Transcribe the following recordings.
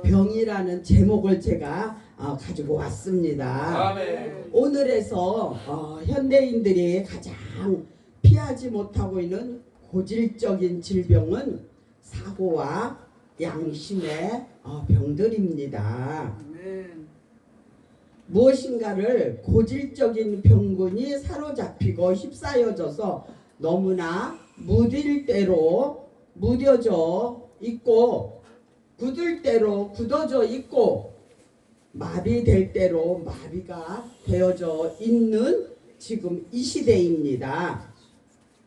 병이라는 제목을 제가 가지고 왔습니다. 아멘. 오늘에서 현대인들이 가장 피하지 못하고 있는 고질적인 질병은 사고와 양심의 병들입니다. 무엇인가를 고질적인 병군이 사로잡히고 휩싸여져서 너무나 무딜 대로 무뎌져 있고 굳을 대로 굳어져 있고 마비될 대로 마비가 되어져 있는 지금 이 시대입니다.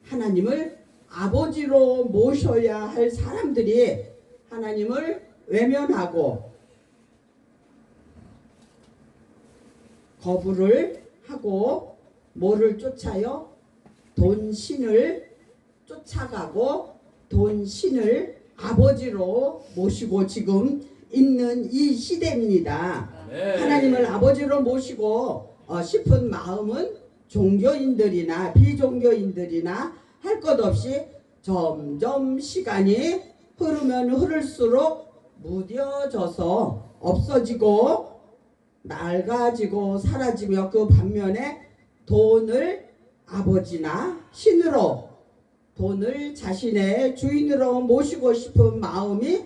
하나님을 아버지로 모셔야 할 사람들이 하나님을 외면하고 거부를 하고 뭐를 쫓아요? 돈신을 쫓아가고 돈신을 아버지로 모시고 지금 있는 이 시대입니다. 하나님을 아버지로 모시고 싶은 마음은 종교인들이나 비종교인들이나 할 것 없이 점점 시간이 흐르면 흐를수록 무뎌져서 없어지고 낡아지고 사라지며 그 반면에 돈을 아버지나 신으로 돈을 자신의 주인으로 모시고 싶은 마음이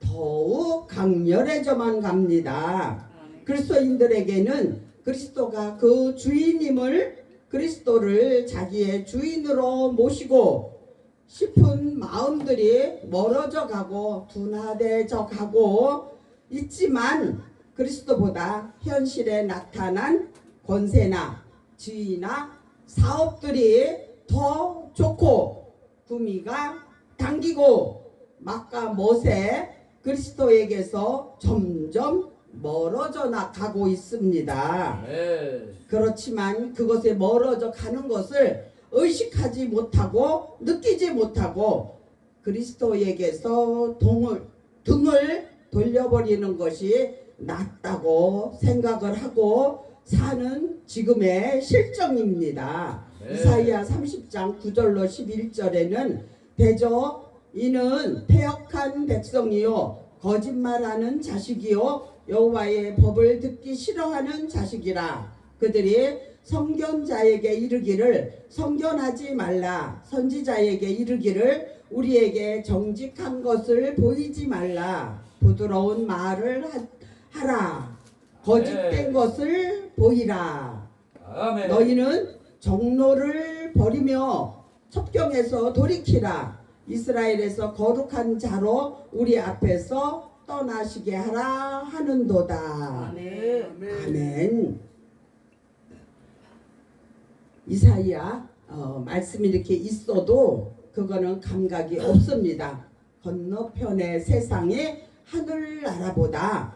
더욱 강렬해져만 갑니다. 그리스도인들에게는 그리스도가 그 주인임을 그리스도를 자기의 주인으로 모시고 싶은 마음들이 멀어져 가고 둔화되어 가고 있지만 그리스도보다 현실에 나타난 권세나 지위나 사업들이 더 좋고 구미가 당기고 막과 못에 그리스도에게서 점점 멀어져 나가고 있습니다. 그렇지만 그것에 멀어져 가는 것을 의식하지 못하고 느끼지 못하고 그리스도에게서 등을 돌려버리는 것이 낫다고 생각을 하고 사는 지금의 실정입니다. 이사야 30장 9절로 11절에는 대저 이는 패역한 백성이요 거짓말하는 자식이요 여호와의 법을 듣기 싫어하는 자식이라. 그들이 선견자에게 이르기를 선견하지 말라. 선지자에게 이르기를 우리에게 정직한 것을 보이지 말라. 부드러운 말을 하라. 거짓된 것을 보이라. 아멘. 너희는 정로를 버리며 첩경에서 돌이키라. 이스라엘에서 거룩한 자로 우리 앞에서 떠나시게 하라 하는도다. 아멘. 아멘. 이사야 말씀이 이렇게 있어도 그거는 감각이 없습니다. 건너편의 세상에 하늘나라보다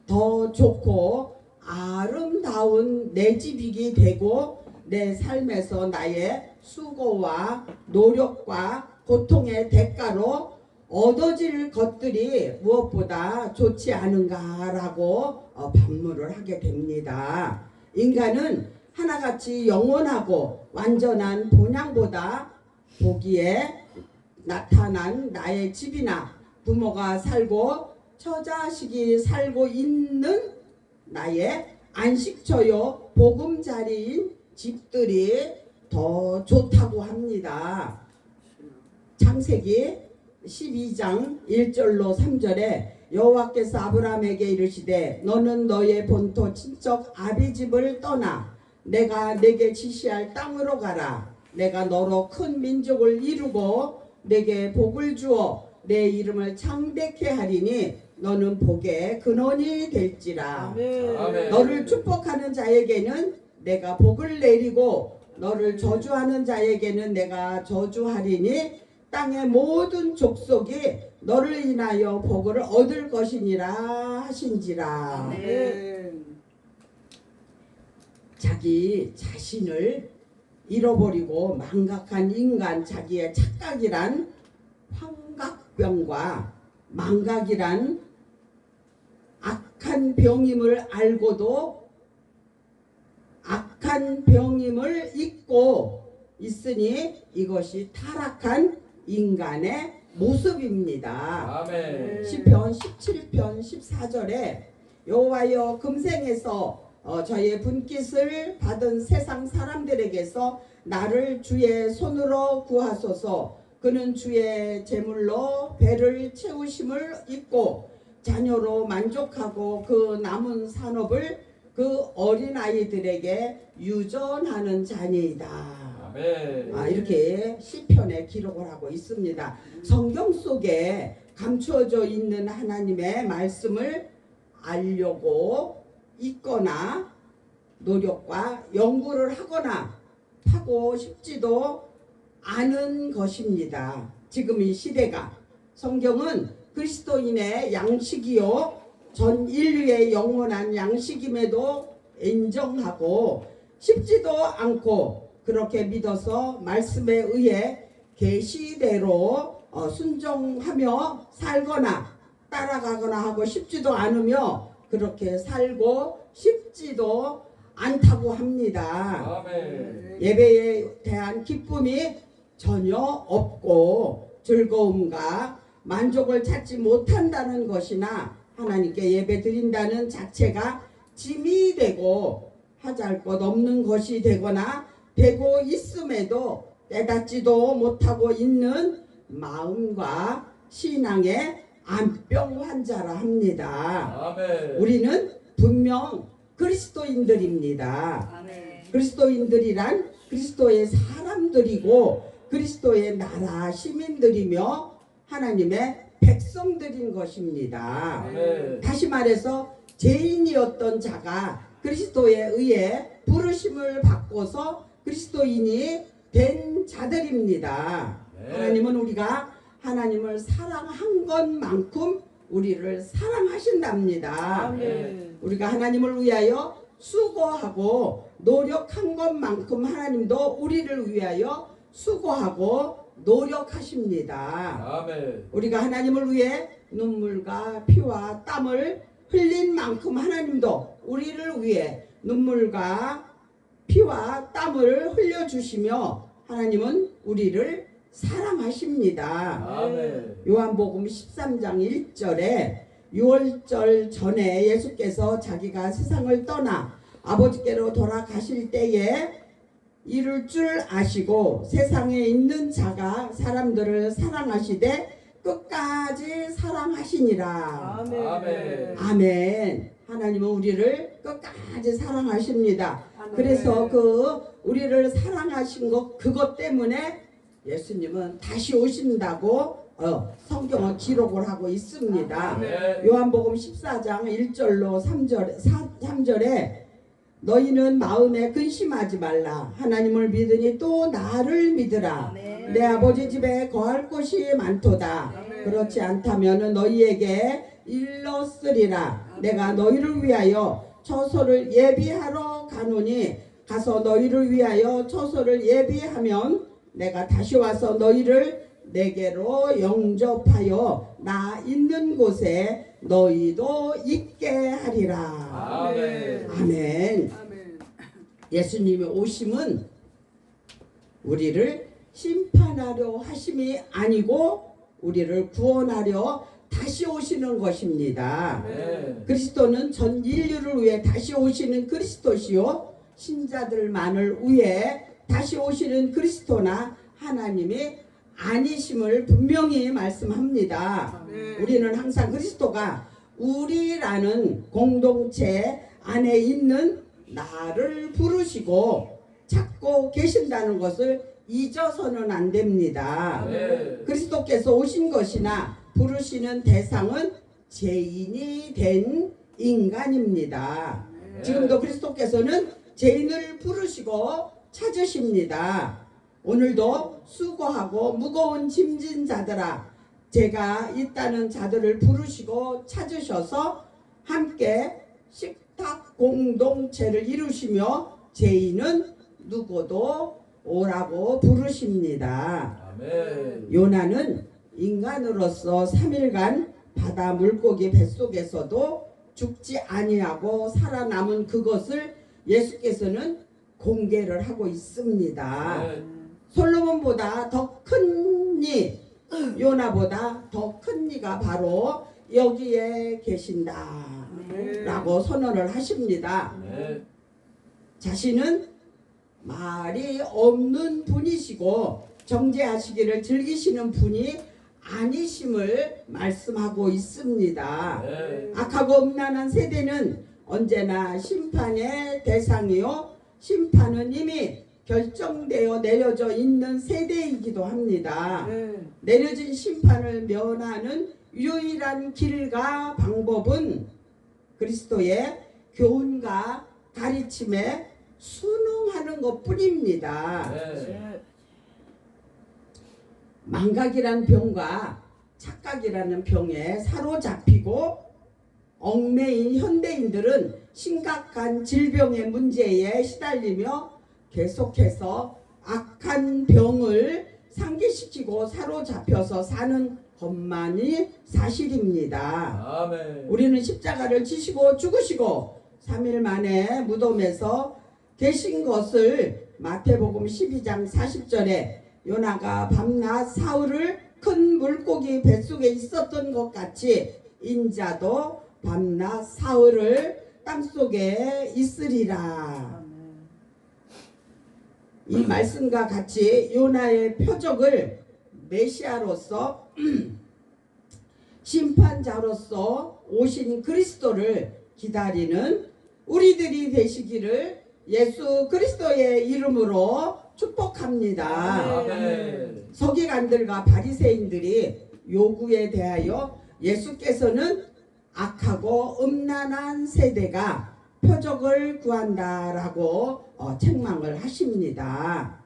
더 좋고 아름다운 내 집이 되고 내 삶에서 나의 수고와 노력과 고통의 대가로 얻어질 것들이 무엇보다 좋지 않은가라고 반문을 하게 됩니다. 인간은 하나같이 영원하고 완전한 본향보다 보기에 나타난 나의 집이나 부모가 살고 처자식이 살고 있는 나의 안식처요 보금자리인 집들이 더 좋다고 합니다. 창세기 12장 1절로 3절에 여호와께서 아브라함에게 이르시되 너는 너의 본토 친척 아비집을 떠나 내가 내게 지시할 땅으로 가라. 내가 너로 큰 민족을 이루고 내게 복을 주어 내 이름을 창대케 하리니 너는 복의 근원이 될지라. 아멘. 너를 축복하는 자에게는 내가 복을 내리고 너를 저주하는 자에게는 내가 저주하리니 땅의 모든 족속이 너를 인하여 복을 얻을 것이니라 하신지라. 아멘. 자기 자신을 잃어버리고 망각한 인간, 자기의 착각이란 환각병과 망각이란 악한 병임을 알고도 악한 병임을 잊고 있으니 이것이 타락한 인간의 모습입니다. 아멘. 시편 17편 14절에 여호와여 금생에서 저의 분깃을 받은 세상 사람들에게서 나를 주의 손으로 구하소서. 그는 주의 제물로 배를 채우심을 입고 자녀로 만족하고 그 남은 산업을 그 어린아이들에게 유전하는 자니이다. 아멘. 이렇게 시편에 기록을 하고 있습니다. 성경 속에 감추어져 있는 하나님의 말씀을 알려고 읽거나 노력과 연구를 하고 싶지도 않은 것입니다. 지금 이 시대가 성경은 그리스도인의 양식이요 전 인류의 영원한 양식임에도 인정하고 싶지도 않고 그렇게 믿어서 말씀에 의해 계시대로 순종하며 살거나 따라가거나 하고 싶지도 않으며 그렇게 살고 싶지도 않다고 합니다. 아멘. 예배에 대한 기쁨이 전혀 없고 즐거움과 만족을 찾지 못한다는 것이나 하나님께 예배 드린다는 자체가 짐이 되고 하잘 것 없는 것이 되거나 되고 있음에도 깨닫지도 못하고 있는 마음과 신앙의 암병 환자라 합니다. 아멘. 우리는 분명 그리스도인들입니다. 아멘. 그리스도인들이란 그리스도의 사람들이고 그리스도의 나라 시민들이며 하나님의 백성들인 것입니다. 아멘. 다시 말해서 죄인이었던 자가 그리스도에 의해 부르심을 받고서 그리스도인이 된 자들입니다. 하나님은 우리가 하나님을 사랑한 것만큼 우리를 사랑하신답니다. 아멘. 우리가 하나님을 위하여 수고하고 노력한 것만큼 하나님도 우리를 위하여 수고하고 노력하십니다. 아멘. 우리가 하나님을 위해 눈물과 피와 땀을 흘린 만큼 하나님도 우리를 위해 눈물과 피와 땀을 흘려주시며 하나님은 우리를 사랑하십니다. 아멘. 요한복음 13장 1절에 6월절 전에 예수께서 자기가 세상을 떠나 아버지께로 돌아가실 때에 이룰 줄 아시고 세상에 있는 자가 사람들을 사랑하시되 끝까지 사랑하시니라. 아멘. 아멘. 아멘. 하나님은 우리를 끝까지 사랑하십니다. 아멘. 그래서 그 우리를 사랑하신 것 그것 때문에 예수님은 다시 오신다고 성경은 기록을 하고 있습니다. 아멘. 요한복음 14장 1절로 3절에 너희는 마음에 근심하지 말라. 하나님을 믿으니 또 나를 믿으라. 아멘. 내 아버지 집에 거할 곳이 많도다. 아멘. 그렇지 않다면 너희에게 일렀으리라. 내가 너희를 위하여 처소를 예비하러 가노니 가서 너희를 위하여 처소를 예비하면 내가 다시 와서 너희를 내게로 영접하여 나 있는 곳에 너희도 있게 하리라. 아멘. 아멘. 아멘. 예수님의 오심은 우리를 심판하려 하심이 아니고 우리를 구원하려 다시 오시는 것입니다. 아멘. 그리스도는 전 인류를 위해 다시 오시는 그리스도시요 신자들만을 위해 다시 오시는 그리스도나 하나님이 아니심을 분명히 말씀합니다. 아멘. 우리는 항상 그리스도가 우리라는 공동체 안에 있는 나를 부르시고 찾고 계신다는 것을 잊어서는 안 됩니다. 아멘. 그리스도께서 오신 것이나 부르시는 대상은 죄인이 된 인간입니다. 지금도 그리스도께서는 죄인을 부르시고 찾으십니다. 오늘도 수고하고 무거운 짐진 자들아 제가 있다는 자들을 부르시고 찾으셔서 함께 식탁 공동체를 이루시며 죄인은 누구도 오라고 부르십니다. 아멘. 요나는 인간으로서 3일간 바다 물고기 뱃속에서도 죽지 아니하고 살아남은 그것을 예수께서는 공개를 하고 있습니다. 아멘. 솔로몬보다 더 큰 이 요나보다 더 큰 이가 바로 여기에 계신다 라고 선언을 하십니다. 아멘. 자신은 말이 없는 분이시고 정죄하시기를 즐기시는 분이 아니심을 말씀하고 있습니다. 아멘. 악하고 음란한 세대는 언제나 심판의 대상이요 심판은 이미 결정되어 내려져 있는 세대이기도 합니다. 내려진 심판을 면하는 유일한 길과 방법은 그리스도의 교훈과 가르침에 순응하는 것뿐입니다. 아멘. 망각이란 병과 착각이라는 병에 사로잡히고 얽매인 현대인들은 심각한 질병의 문제에 시달리며 계속해서 악한 병을 상기시키고 사로잡혀서 사는 것만이 사실입니다. 아멘. 우리는 십자가를 지시고 죽으시고 3일 만에 무덤에서 계신 것을 마태복음 12장 40절에 요나가 밤낮 사흘을 큰 물고기 뱃속에 있었던 것 같이 인자도 밤낮 사흘을 땅속에 있으리라. 이 말씀과 같이 요나의 표적을 메시아로서 심판자로서 오신 그리스도를 기다리는 우리들이 되시기를 예수 그리스도의 이름으로 축복합니다. 아멘. 서기관들과 바리새인들이 요구에 대하여 예수께서는 악하고 음란한 세대가 표적을 구한다라고 책망을 하십니다.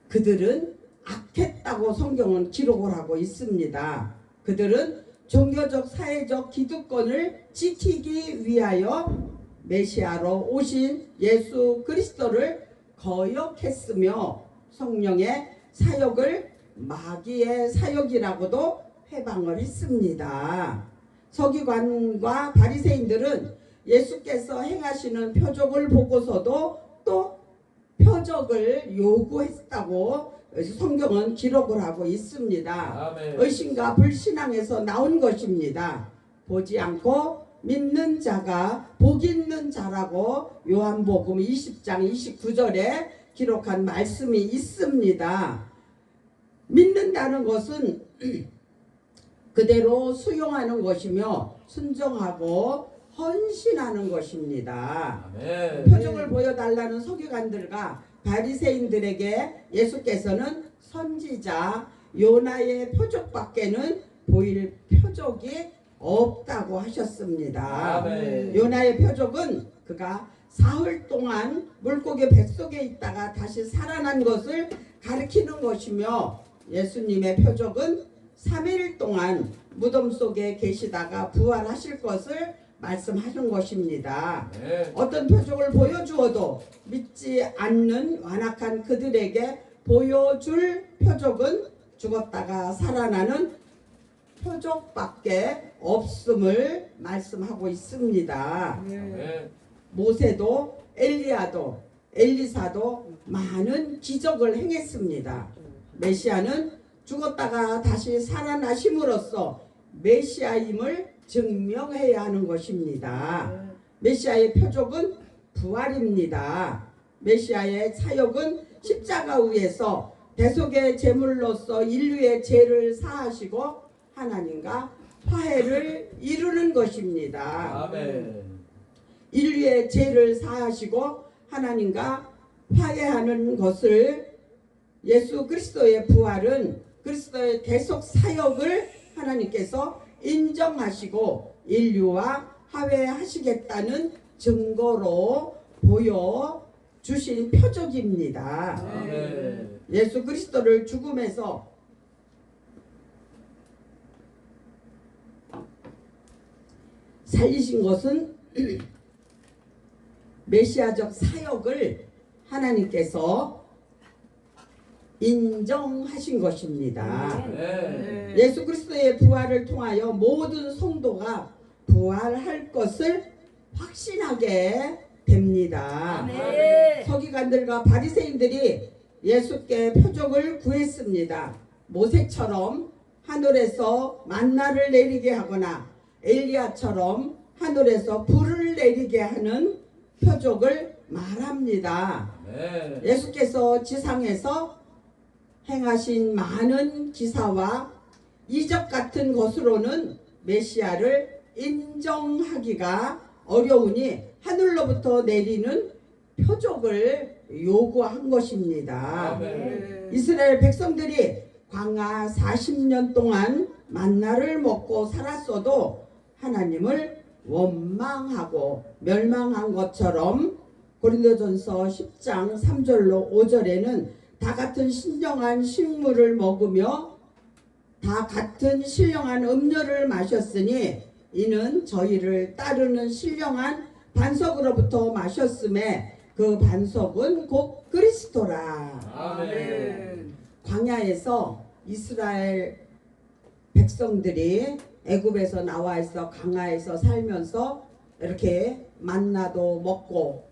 그들은 악했다고 성경은 기록을 하고 있습니다. 그들은 종교적 사회적 기득권을 지키기 위하여 메시아로 오신 예수 그리스도를 거역했으며 성령의 사역을 마귀의 사역이라고도 회방을 했습니다. 서기관과 바리새인들은 예수께서 행하시는 표적을 보고서도 또 표적을 요구했다고 성경은 기록을 하고 있습니다. 아멘. 의심과 불신앙에서 나온 것입니다. 보지 않고 믿는 자가 복 있는 자라고 요한복음 20장 29절에 기록한 말씀이 있습니다. 믿는다는 것은 그대로 수용하는 것이며 순종하고 헌신하는 것입니다. 아멘. 표적을 보여달라는 서기관들과 바리새인들에게 예수께서는 선지자 요나의 표적밖에는 보일 표적이 없다고 하셨습니다. 아멘. 요나의 표적은 그가 사흘 동안 물고기 뱃속에 있다가 다시 살아난 것을 가리키는 것이며 예수님의 표적은 3일 동안 무덤 속에 계시다가 부활하실 것을 말씀하신 것입니다. 네. 어떤 표적을 보여주어도 믿지 않는 완악한 그들에게 보여줄 표적은 죽었다가 살아나는 표적밖에 없음을 말씀하고 있습니다. 아멘. 모세도 엘리야도 엘리사도 많은 기적을 행했습니다. 메시아는 죽었다가 다시 살아나심으로써 메시아임을 증명해야 하는 것입니다. 메시아의 표적은 부활입니다. 메시아의 사역은 십자가 위에서 대속의 제물로서 인류의 죄를 사하시고 하나님과 화해를 이루는 것입니다. 아멘. 인류의 죄를 사하시고 하나님과 화해하는 것을 예수 그리스도의 부활은 그리스도의 대속 사역을 하나님께서 인정하시고 인류와 화해하시겠다는 증거로 보여주신 표적입니다. 아멘. 예수 그리스도를 죽음에서 살리신 것은 메시아적 사역을 하나님께서 인정하신 것입니다. 네. 예수 그리스도의 부활을 통하여 모든 성도가 부활할 것을 확신하게 됩니다. 아멘. 서기관들과 바리새인들이 예수께 표적을 구했습니다. 모세처럼 하늘에서 만나를 내리게 하거나 엘리야처럼 하늘에서 불을 내리게 하는 표적을 말합니다. 네. 예수께서 지상에서 행하신 많은 기사와 이적 같은 것으로는 메시아를 인정하기가 어려우니 하늘로부터 내리는 표적을 요구한 것입니다. 아멘. 이스라엘 백성들이 광야 40년 동안 만나를 먹고 살았어도 하나님을 원망하고 멸망한 것처럼 고린도전서 10장 3절로 5절에는 다 같은 신령한 식물을 먹으며 다 같은 신령한 음료를 마셨으니 이는 저희를 따르는 신령한 반석으로부터 마셨음에 그 반석은 곧 그리스도라. 아멘. 광야에서 이스라엘 백성들이 애굽에서 나와 있어 강야에서 살면서 이렇게 만나도 먹고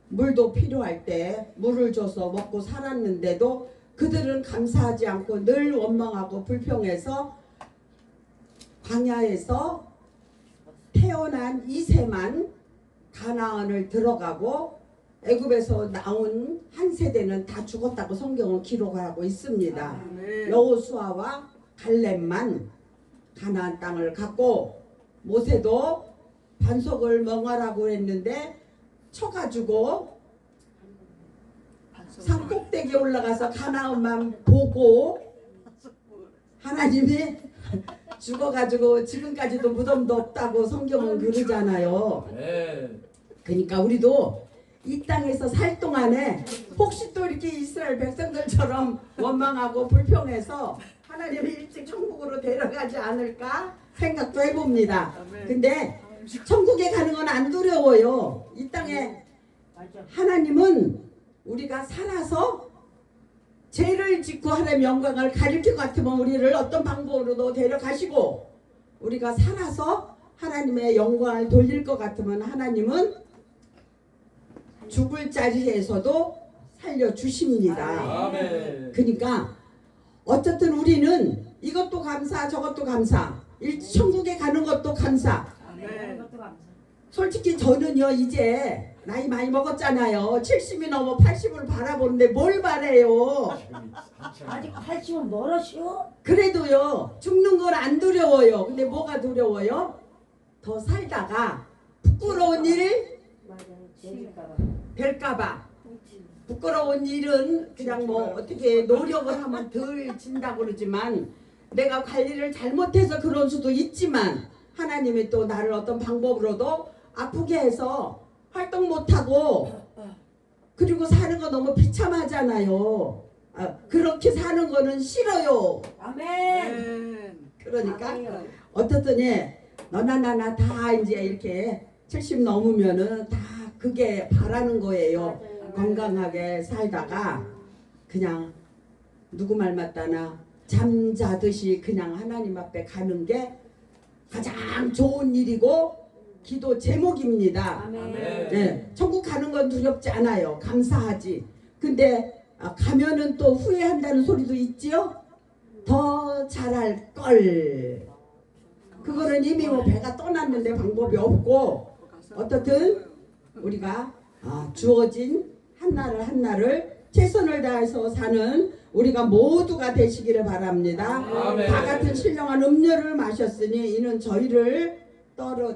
물도 필요할 때 물을 줘서 먹고 살았는데도 그들은 감사하지 않고 늘 원망하고 불평해서 광야에서 태어난 이세만 가나안을 들어가고 애굽에서 나온 한 세대는 다 죽었다고 성경은 기록하고 있습니다. 여호수아와 갈렙만 가나안 땅을 갖고 모세도 반석을 멍하라고 했는데 쳐가지고 산 꼭대기에 올라가서 가나안만 보고 하나님이 죽어가지고 지금까지도 무덤도 없다고 성경은 그러잖아요. 네. 그러니까 우리도 이 땅에서 살 동안에 혹시 또 이렇게 이스라엘 백성들처럼 원망하고 불평해서 하나님이 일찍 천국으로 데려가지 않을까 생각도 해봅니다. 근데 천국에 가는 건 안 두려워요. 이 땅에 하나님은 우리가 살아서 죄를 짓고 하나님의 영광을 가릴 것 같으면 우리를 어떤 방법으로도 데려가시고 우리가 살아서 하나님의 영광을 돌릴 것 같으면 하나님은 죽을 자리에서도 살려주십니다. 아멘. 그러니까 어쨌든 우리는 이것도 감사 저것도 감사 천국에 가는 것도 감사. 솔직히 저는요 이제 나이 많이 먹었잖아요. 70이 넘어 80을 바라보는데 뭘 바래요. 아직 80은 멀었슈? 그래도요 죽는 건 안 두려워요. 근데 뭐가 두려워요? 더 살다가 부끄러운 일 맞아, 재질까봐. 될까봐. 부끄러운 일은 그냥 뭐 어떻게 노력을 하면 덜 진다고 그러지만 내가 관리를 잘못해서 그럴 수도 있지만 하나님이 또 나를 어떤 방법으로도 아프게 해서 활동 못하고 그리고 사는 거 너무 비참하잖아요. 그렇게 사는 거는 싫어요. 아멘. 그러니까 아멘. 어떻더니 너나 나나 다 이제 이렇게 70 넘으면은 다 그게 바라는 거예요. 건강하게 살다가 그냥 누구 말 맞다나 잠자듯이 그냥 하나님 앞에 가는 게 가장 좋은 일이고 기도 제목입니다. 아멘. 네, 천국 가는 건 두렵지 않아요. 감사하지. 근데 가면은 또 후회한다는 소리도 있지요. 더 잘할 걸. 그거는 이미 뭐 배가 떠났는데 방법이 없고 어떻든 우리가 주어진 한날을 한날을 최선을 다해서 사는 우리가 모두가 되시기를 바랍니다. 아멘. 다 같은 신령한 음료를 마셨으니 이는 저희를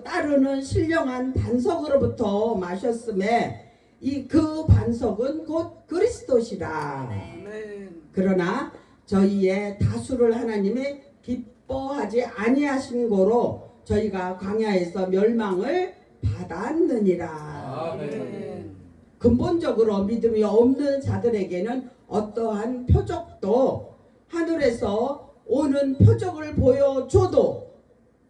따르는 신령한 반석으로부터 마셨음에 그 반석은 곧 그리스도시라. 그러나 저희의 다수를 하나님이 기뻐하지 아니하신 고로 저희가 광야에서 멸망을 받았느니라. 아멘. 근본적으로 믿음이 없는 자들에게는 어떠한 표적도 하늘에서 오는 표적을 보여줘도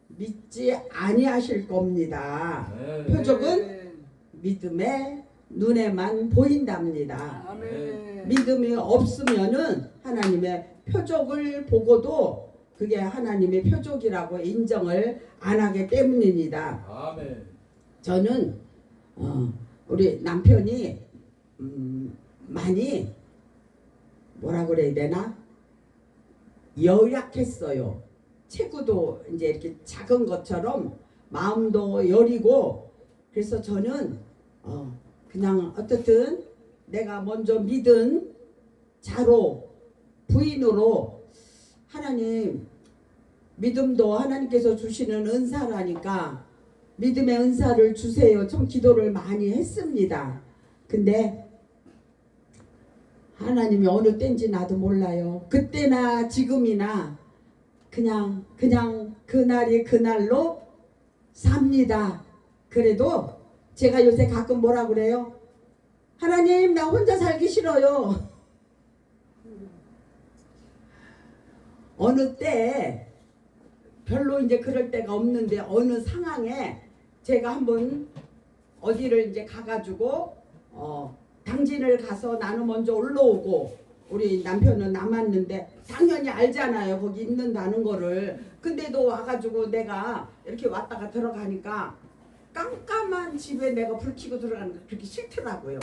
믿지 아니하실 겁니다. 네. 표적은 믿음의 눈에만 보인답니다. 아멘. 믿음이 없으면은 하나님의 표적을 보고도 그게 하나님의 표적이라고 인정을 안 하기 때문입니다. 아멘. 저는 우리 남편이 많이 뭐라 그래야 되나 여약했어요. 체구도 이제 이렇게 작은 것처럼 마음도 여리고, 그래서 저는 그냥 어떻든 내가 먼저 믿은 자로, 부인으로, 하나님 믿음도 하나님께서 주시는 은사라니까 믿음의 은사를 주세요. 좀 기도를 많이 했습니다. 근데 하나님이 어느 때인지 나도 몰라요. 그때나 지금이나 그냥 그날이 그날로 삽니다. 그래도 제가 요새 가끔 뭐라 그래요? 하나님, 나 혼자 살기 싫어요. 어느 때 별로 이제 그럴 때가 없는데, 어느 상황에 제가 한번 어디를 이제 가가지고 당진을 가서 나는 먼저 올라오고 우리 남편은 남았는데, 당연히 알잖아요 거기 있는다는 거를. 근데도 와가지고 내가 이렇게 왔다가 들어가니까 깜깜한 집에 내가 불 켜고 들어가는 게 그렇게 싫더라고요.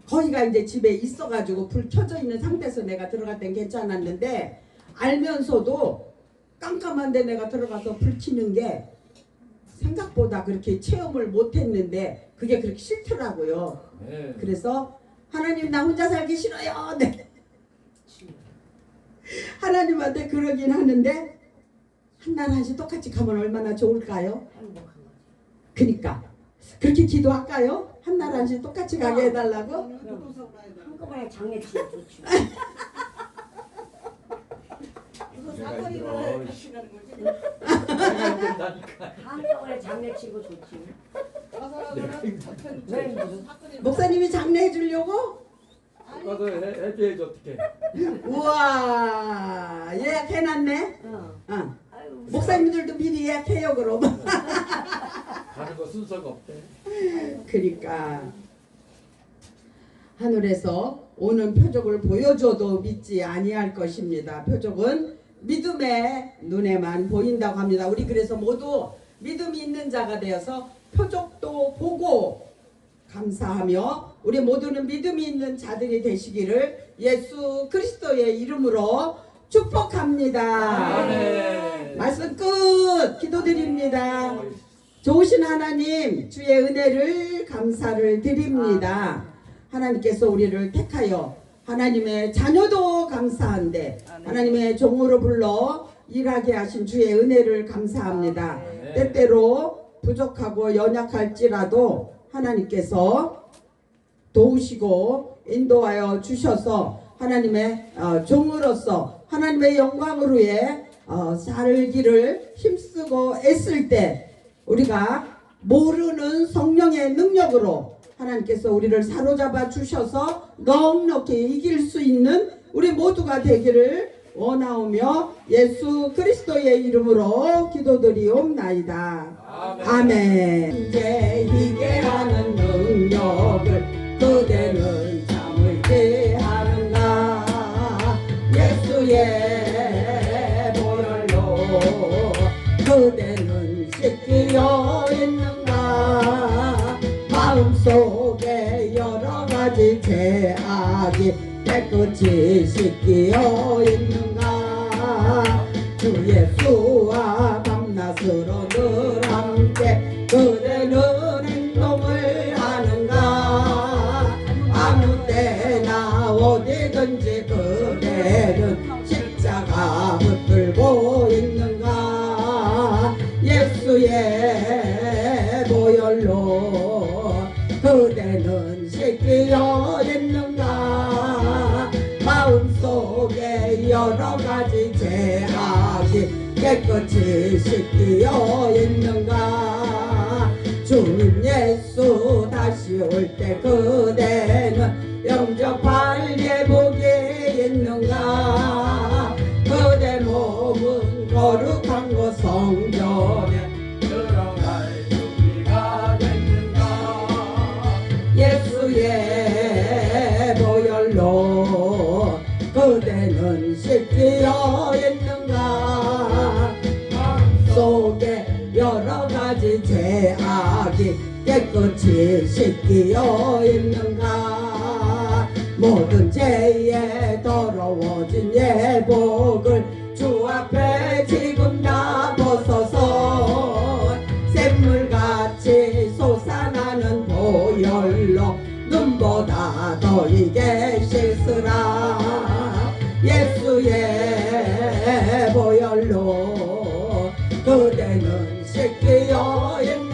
거기가 이제 집에 있어가지고 불 켜져 있는 상태에서 내가 들어갈 땐 괜찮았는데, 알면서도 깜깜한데 내가 들어가서 불 켜는 게 생각보다 그렇게 체험을 못했는데 그게 그렇게 싫더라고요. 네. 그래서 하나님, 나 혼자 살기 싫어요. 네. 하나님한테 그러긴 하는데 한날 한시 똑같이 가면 얼마나 좋을까요? 행복한 거지. 그러니까 그렇게 기도할까요? 한날 한시 똑같이 가게 해달라고? 그럼 한꺼번에 장례치면 좋지. 내가 힘들어. 같이 가는 거지. 내가 힘들다니까. 한꺼번에 장례치고 좋지. 왜 힘들어? 목사님이 장례해 주려고? 가서 해줘야지 어떻게. 우와, 예약해놨네? 어. 아유, 목사님들도 미리 예약해요 그럼. 가는 거 순서가 없대. 그러니까 하늘에서 오는 표적을 보여줘도 믿지 아니할 것입니다. 표적은 믿음의 눈에만 보인다고 합니다. 우리 그래서 모두 믿음이 있는 자가 되어서 표적도 보고 감사하며 우리 모두는 믿음이 있는 자들이 되시기를 예수 그리스도의 이름으로 축복합니다. 아멘. 말씀 끝. 기도드립니다. 좋으신 하나님, 주의 은혜를 감사를 드립니다. 하나님께서 우리를 택하여 하나님의 자녀도 감사한데 하나님의 종으로 불러 일하게 하신 주의 은혜를 감사합니다. 때때로 부족하고 연약할지라도 하나님께서 도우시고 인도하여 주셔서 하나님의 종으로서 하나님의 영광을 위해 살기를 힘쓰고 애쓸 때 우리가 모르는 성령의 능력으로 하나님께서 우리를 사로잡아 주셔서 넉넉히 이길 수 있는 우리 모두가 되기를 원하오며 예수 그리스도의 이름으로 기도드리옵나이다. 아멘. 이제 이게 하는 능력을 그대는 참을지 하는가. 예수의 보혈로 그대는 씻기어 있는가. 마음속에 여러 가지 죄악이 깨끗이 씻기어 있는가. 주 예수와 밤낮으로 늘 함께 그대는 행동을 하는가. 아무 때나 어디든지 그대는 십자가 붙들고 있는가. 예수의 보혈로 그대는 씻기어 있는가. 마음속에 여러 가지 죄악이 깨끗이 씻기어 있는가. 주님 예수 다시 올 때 그대는 영접할 예복이 있는가. 그대 몸은 거룩한 곳 성전에 들어갈 준비가 됐는가. 예수의 보혈로 그대는 씻기어 있는가. 마음속에 여러 가지 죄악이 깨끗이 씻기어 있는가. 모든 죄에 더러워진 예복을 주 앞에 지금 다 벗어서 샘물같이 솟아나는 보혈로 눈보다 더 이게 씻으라. 예수의 보혈로 그대는 씻기어 있는